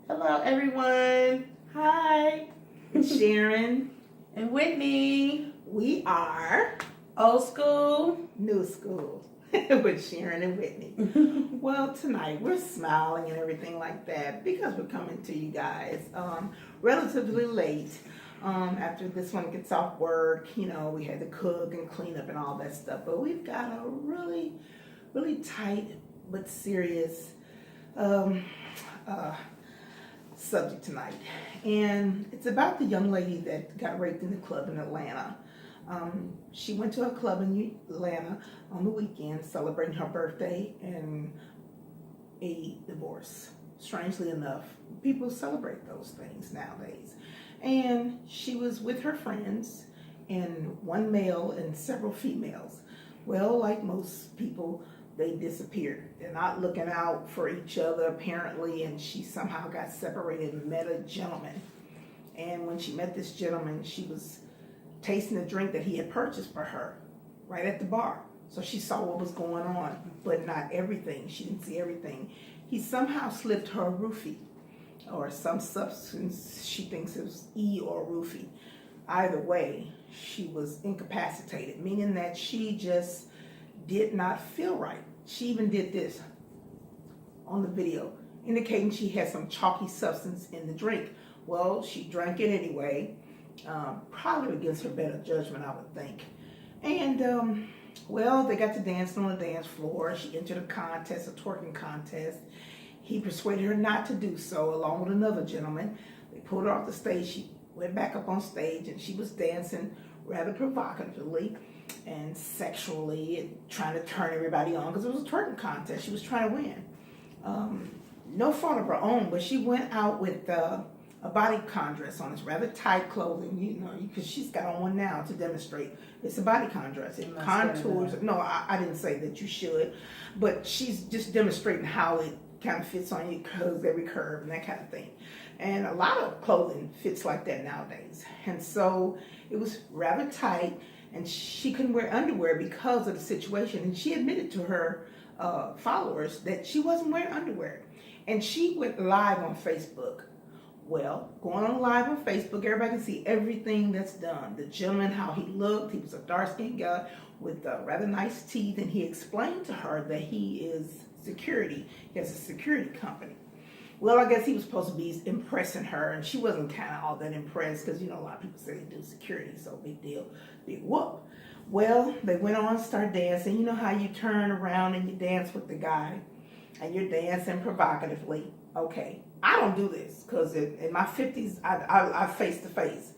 Hello, everyone. Hi, Sharon, and Whitney. we are Old school. New School with Sharon and Whitney. Well, tonight we're smiling and everything like that because we're coming to you guys relatively late. After this one gets off work, we had to cook and clean up and all that stuff. But we've got a really, really tight but serious um, uh, subject tonight, and it's about the young lady that got raped in the club in Atlanta. She went to a club in Atlanta on the weekend celebrating her birthday and a divorce. Strangely enough, people celebrate those things nowadays. And she was with her friends, and one male and several females. Well, like most people, they disappeared. They're not looking out for each other apparently, and she somehow got separated and met a gentleman. And when she met this gentleman, she was tasting a drink that he had purchased for her right at the bar. So she saw what was going on, but not everything. She didn't see everything. He somehow slipped her a roofie or some substance. She thinks it was E or roofie. Either way, she was incapacitated, meaning that she just did not feel right. She even did this on the video, indicating she had some chalky substance in the drink. Well, she drank it anyway, probably against her better judgment, I would think. And well, they got to dancing on the dance floor. She entered a contest, a twerking contest. He persuaded her not to do so, along with another gentleman. They pulled her off the stage. She went back up on stage, and she was dancing rather provocatively and sexually, and trying to turn everybody on because it was a twerking contest. She was trying to win. No fault of her own, but she went out with a bodycon dress on. It's rather tight clothing, because she's got on one now to demonstrate. It's a bodycon dress. It contours. No, I didn't say that you should, but she's just demonstrating how it kind of fits on you, curves every curve and that kind of thing. And a lot of clothing fits like that nowadays. And so it was rather tight, and she couldn't wear underwear because of the situation. And she admitted to her followers that she wasn't wearing underwear. And she went live on Facebook. Well, going on live on Facebook, everybody can see everything that's done. The gentleman, how he looked, he was a dark-skinned guy with rather nice teeth, and he explained to her that he is security. He has a security company. Well, I guess he was supposed to be impressing her, and she wasn't kind of all that impressed because, a lot of people say they do security, so big deal, big whoop. Well, they went on, started dancing. You know how you turn around and you dance with the guy, and you're dancing provocatively. Okay, I don't do this because in my 50s, I face to face.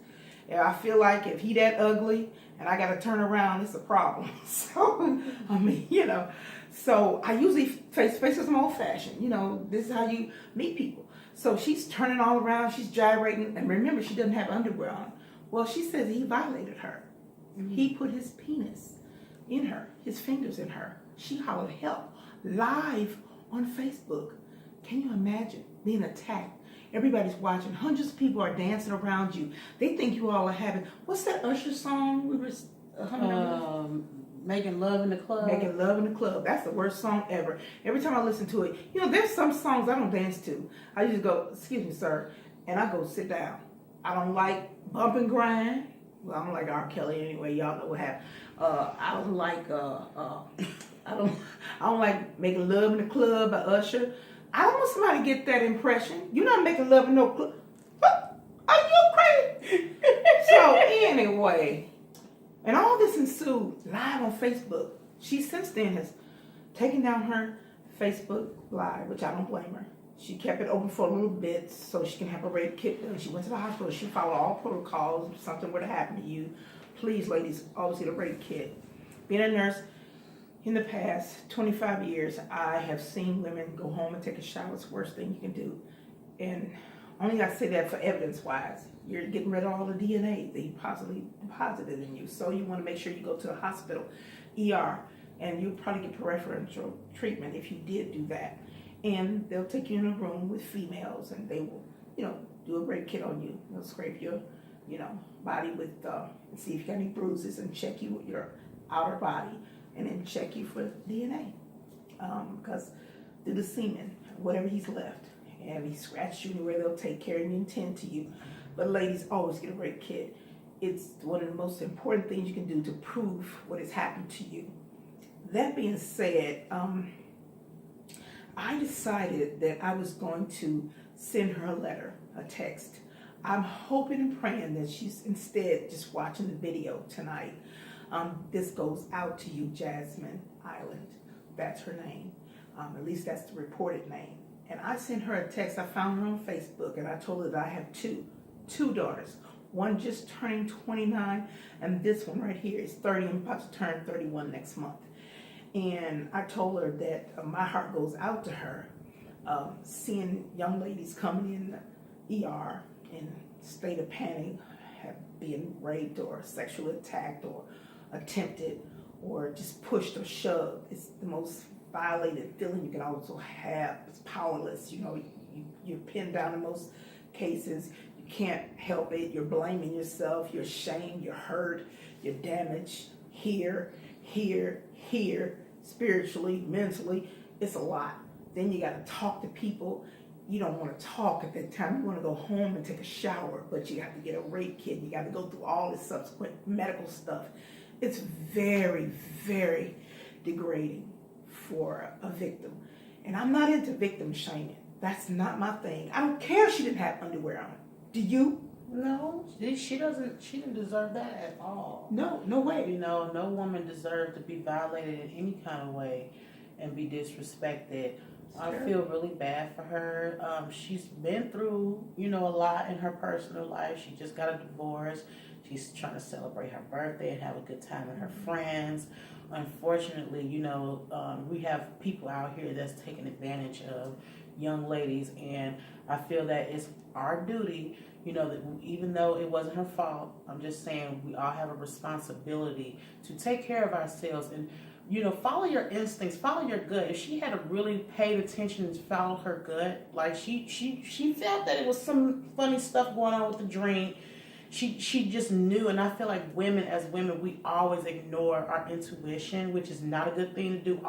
And I feel like if he that ugly and I got to turn around, it's a problem. So, so I usually face to face because I'm old fashioned. This is how you meet people. So she's turning all around, she's gyrating, and remember, she doesn't have underwear on. Well, she says he violated her. Mm-hmm. He put his penis in her, his fingers in her. She hollered help live on Facebook. Can you imagine being attacked? Everybody's watching. Hundreds of people are dancing around you. They think you all are having, what's that Usher song we were humming? Making Love in the Club. Making Love in the Club. That's the worst song ever. Every time I listen to it, there's some songs I don't dance to. I usually go, excuse me, sir, and I go sit down. I don't like bump and grind. Well, I don't like R. Kelly anyway. Y'all know what happened. I don't like I don't like Making Love in the Club by Usher. I don't want somebody to get that impression. You're not making love in no club. What? Are you crazy? So anyway, and all this ensued live on Facebook. She since then has taken down her Facebook Live, which I don't blame her. She kept it open for a little bit so she can have a rape kit done. She went to the hospital. She followed all protocols. If something were to happen to you, please, ladies, always get a rape kit. Being a nurse, in the past 25 years, I have seen women go home and take a shower. It's the worst thing you can do. And only I say that for evidence-wise. You're getting rid of all the DNA that you possibly deposited in you. So you want to make sure you go to the hospital, ER, and you'll probably get preferential treatment if you did do that. And they'll take you in a room with females, and they will, do a rape kit on you. They'll scrape your, body with, and see if you got any bruises and check you with your outer body. And then check you for DNA, because through the semen, whatever he's left. And if he scratches you anywhere, they'll take care of you and tend to you. But ladies, always get a rape kit. It's one of the most important things you can do to prove what has happened to you. That being said, I decided that I was going to send her a letter, a text. I'm hoping and praying that she's instead just watching the video tonight. This goes out to you, Jasmine Island. That's her name. At least that's the reported name. And I sent her a text. I found her on Facebook, and I told her that I have two daughters. One just turning 29, and this one right here is 30. I'm about to turn 31 next month. And I told her that my heart goes out to her, seeing young ladies coming in the ER in state of panic, being raped or sexually attacked or attempted or just pushed or shoved. It's the most violated feeling you can also have. It's powerless. You know, you're pinned down in most cases. You can't help it. You're blaming yourself. You're ashamed. You're hurt. You're damaged here, spiritually, mentally. It's a lot. Then you got to talk to people. You don't want to talk at that time. You want to go home and take a shower, but you have to get a rape kit. You got to go through all this subsequent medical stuff. It's very, very degrading for a victim. And I'm not into victim shaming. That's not my thing. I don't care if she didn't have underwear on. Do you? No, she didn't deserve that at all. No way. You know, no woman deserved to be violated in any kind of way and be disrespected. I feel really bad for her. She's been through, you know, a lot in her personal life. She just got a divorce. She's trying to celebrate her birthday and have a good time with her friends. Unfortunately, you know, we have people out here that's taking advantage of young ladies, and I feel that it's our duty, you know, that even though it wasn't her fault, I'm just saying we all have a responsibility to take care of ourselves and, you know, follow your instincts, follow your gut. If she had really paid attention and followed her gut, like she felt that it was some funny stuff going on with the drink. She just knew, and I feel like women, as women, we always ignore our intuition, which is not a good thing to do.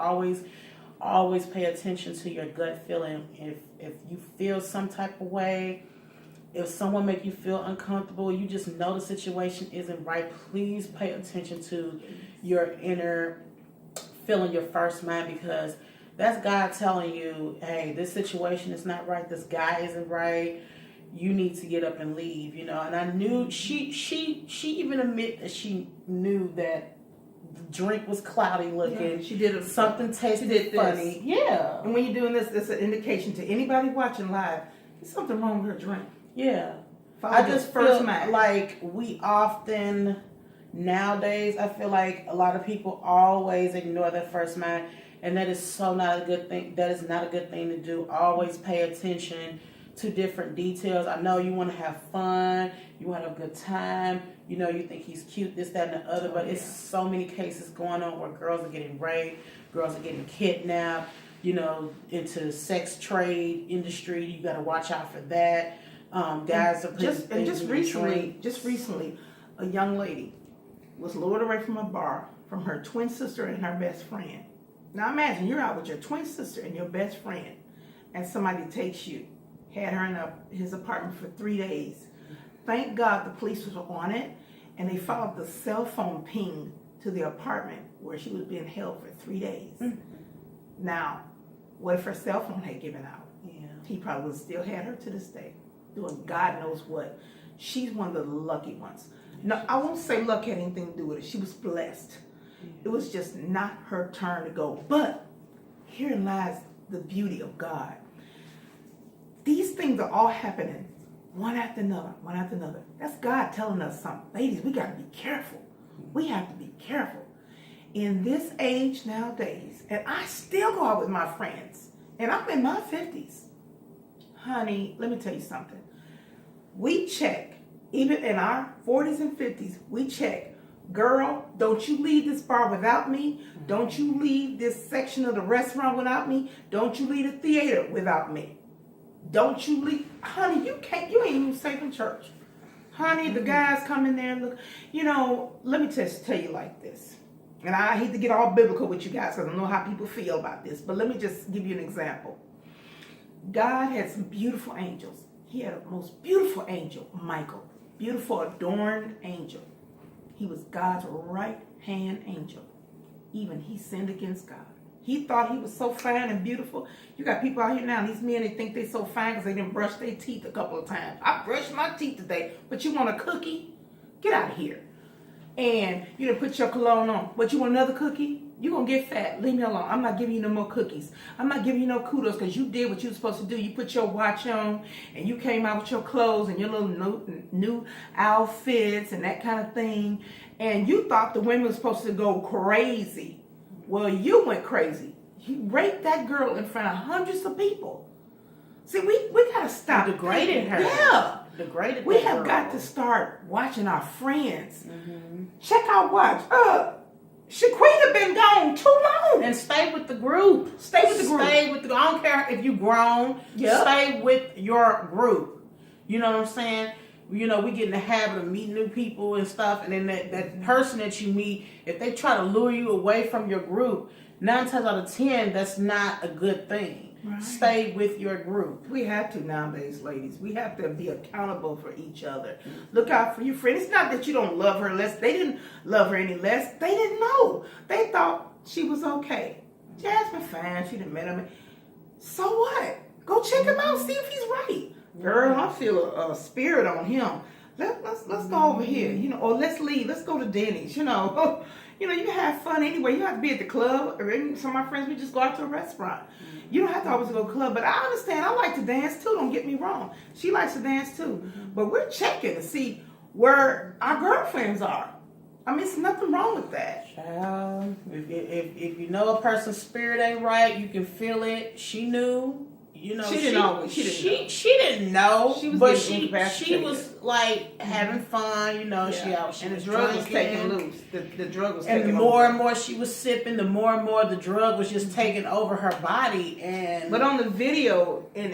Always pay attention to your gut feeling. If you feel some type of way, if someone make you feel uncomfortable, you just know the situation isn't right, please pay attention to your inner feeling, your first mind, because that's God telling you, hey, this situation is not right, this guy isn't right, you need to get up and leave, you know. And I knew she even admit that she knew that the drink was cloudy looking. Yeah, she did something tasted funny. Yeah. And when you're doing this, it's an indication to anybody watching live, there's something wrong with her drink. Yeah. Follow I just feel mind. like we often nowadays, I feel like a lot of people always ignore their first mind, and that is so not a good thing. That is not a good thing to do. Always pay attention to different details. I know you want to have fun, you want to have a good time, you know, you think he's cute, this, that, and the other, but it's so many cases going on where girls are getting raped, girls are getting kidnapped, you know, into the sex trade industry. You got to watch out for that. Guys are just recently, a young lady was lured away from a bar from her twin sister and her best friend. Now imagine you're out with your twin sister and your best friend, and somebody takes you. Had her in his apartment for 3 days. Thank God the police was on it, and they followed the cell phone ping to the apartment where she was being held for 3 days. Mm-hmm. Now, what if her cell phone had given out? Yeah. He probably would still had her to this day, doing God knows what. She's one of the lucky ones. No, I won't say luck had anything to do with it. She was blessed. Yeah. It was just not her turn to go. But herein lies the beauty of God. These things are all happening one after another, one after another. That's God telling us something. Ladies, we got to be careful. We have to be careful. In this age nowadays, and I still go out with my friends, and I'm in my 50s. Honey, let me tell you something. We check, even in our 40s and 50s, we check, girl, don't you leave this bar without me. Don't you leave this section of the restaurant without me. Don't you leave the theater without me. Don't you leave, honey, you ain't even safe in church. Honey, the guys come in there and look, you know, let me just tell you like this. And I hate to get all biblical with you guys because I know how people feel about this, but let me just give you an example. God had some beautiful angels. He had a most beautiful angel, Michael. Beautiful, adorned angel. He was God's right-hand angel. Even he sinned against God. He thought he was so fine and beautiful. You got people out here now, these men, they think they're so fine because they didn't brush their teeth a couple of times. I brushed my teeth today, but you want a cookie? Get out of here. And you didn't put your cologne on, but you want another cookie? You're going to get fat. Leave me alone. I'm not giving you no more cookies. I'm not giving you no kudos because you did what you were supposed to do. You put your watch on and you came out with your clothes and your little new outfits and that kind of thing. And you thought the women were supposed to go crazy. Well, you went crazy. You raped that girl in front of hundreds of people. See, we got to stop. You degraded her. Yeah. Degraded We that have girl. got to start watching our friends. Mm-hmm. Check our watch. Shaquita been gone too long. And stay with the group. Stay with the group. Stay with the. I don't care if you grown. Yep. Stay with your group. You know what I'm saying? You know, we get in the habit of meeting new people and stuff, and then that person that you meet, if they try to lure you away from your group, 9 times out of 10, that's not a good thing. Right. Stay with your group. We have to nowadays, ladies. We have to be accountable for each other. Look out for your friend. It's not that you don't love her less. They didn't love her any less. They didn't know. They thought she was okay. Jasmine, fine. She didn't met him. So what? Go check him out. See if he's right. Girl, I feel a spirit on him. Let's go over here. You know, or let's leave. Let's go to Denny's. You know. You know, you can have fun anyway. You don't have to be at the club. Or some of my friends, we just go out to a restaurant. You don't have to always go to the club. But I understand. I like to dance too. Don't get me wrong. She likes to dance too. But we're checking to see where our girlfriends are. I mean, it's nothing wrong with that. Child, if you know a person's spirit ain't right, you can feel it. She knew. You know, She didn't know. She didn't know. She was but getting she incapacitated. was like having fun. You know, Yeah. she and was the drug was drinking. taking loose. The drug was And taking the more over. and more she was sipping, the more and more the drug was just taking over her body. And But on the video, in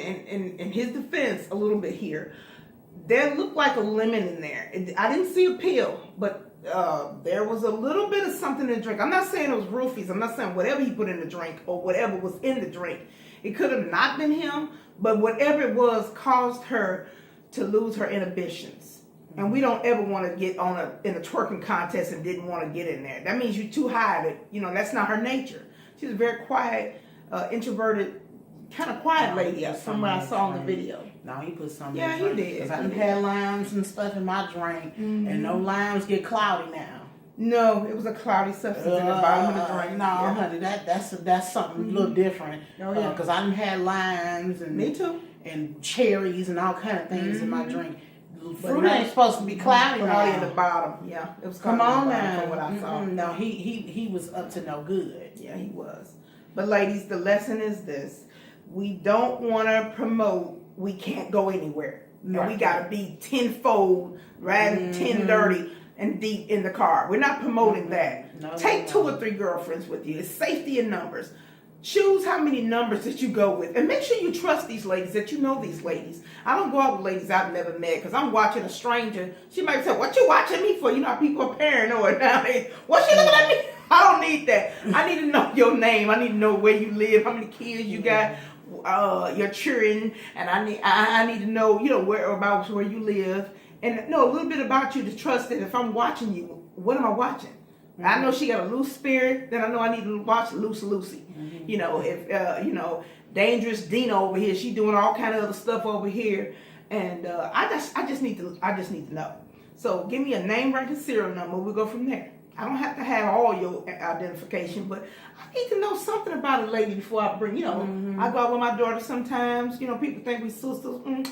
his defense, a little bit here, there looked like a lemon in there. I didn't see a pill, but there was a little bit of something in the drink. I'm not saying it was roofies. I'm not saying whatever he put in the drink or whatever was in the drink. It could have not been him, but whatever it was caused her to lose her inhibitions. And we don't ever want to get in a twerking contest and didn't want to get in there. That means you're too high. That's not her nature. She's a very quiet, introverted, kind of quiet lady from what I saw in the video. No, he put something Yeah, in the drink. he did. Because I done had limes and stuff in my drink. And no limes get cloudy now. No, it was a cloudy substance in the bottom of the drink. No, Yeah. honey, that's something a little different. Oh, yeah. Because I done had limes and Me too. and cherries and all kind of things in my drink. But Fruit ain't supposed to be cloudy Cloudy in the now. bottom. Yeah, it was Come cloudy on in the bottom now. from what I saw. No, he was up to no good. Yeah, he was. But ladies, the lesson is this. We don't want to promote we can't go anywhere. And Right. we got to be tenfold, riding 10 dirty and deep in the car. We're not promoting that. No, Take no, 2 no. or 3 girlfriends with you. It's safety in numbers. Choose how many numbers that you go with. And make sure you trust these ladies, that you know these ladies. I don't go out with ladies I've never met because I'm watching a stranger. She might say, what you watching me for? You know how people are paranoid nowadays. What she looking at me? I don't need that. I need to know your name. I need to know where you live, how many kids you got, your children, and I need to know, whereabouts where you live, and know a little bit about you to trust that if I'm watching you, what am I watching? I know she got a loose spirit, then I know I need to watch Loose Lucy. If Dangerous Dina over here, she doing all kind of other stuff over here, and I just need to know. So give me a name, rank, and serial number. We go from there. I don't have to have all your identification, but I need to know something about a lady before I bring. I go out with my daughter sometimes. People think we sisters, and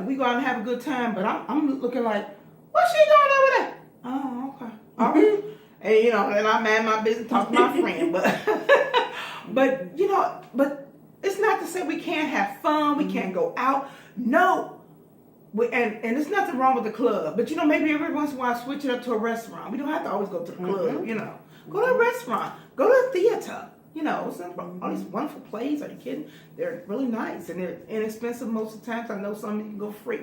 we go out and have a good time. But I'm looking like, what's she doing over there? Oh, okay, all right. And and I mind my business, talk to my friend, but it's not to say we can't have fun, we can't go out. No. And there's nothing wrong with the club, but maybe every once in a while switch it up to a restaurant. We don't have to always go to the club, Go to a restaurant, go to a theater, all these wonderful plays. Are you kidding? They're really nice and they're inexpensive most of the times. I know some of you can go free.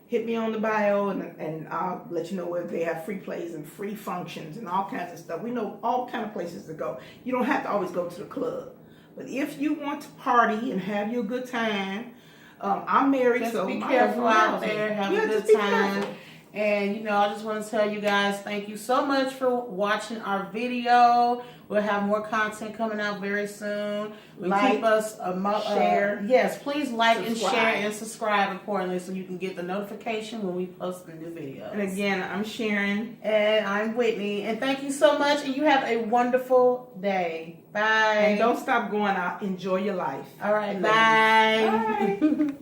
Hit me on the bio and I'll let you know where they have free plays and free functions and all kinds of stuff. We know all kind of places to go. You don't have to always go to the club, but if you want to party and have your good time, I'm married, Just so be my careful husband out loves me. there. Have Yeah, a just good be time. careful. And, you know, I just want to tell you guys thank you so much for watching our video. We'll have more content coming out very soon. Like, Keep us share. yes, please like and Subscribe. share and subscribe importantly so you can get the notification when we post the new videos. And again, I'm Sharon. And I'm Whitney. And thank you so much. And you have a wonderful day. Bye. And don't stop going out. Enjoy your life. All right. Ladies. Bye. Bye.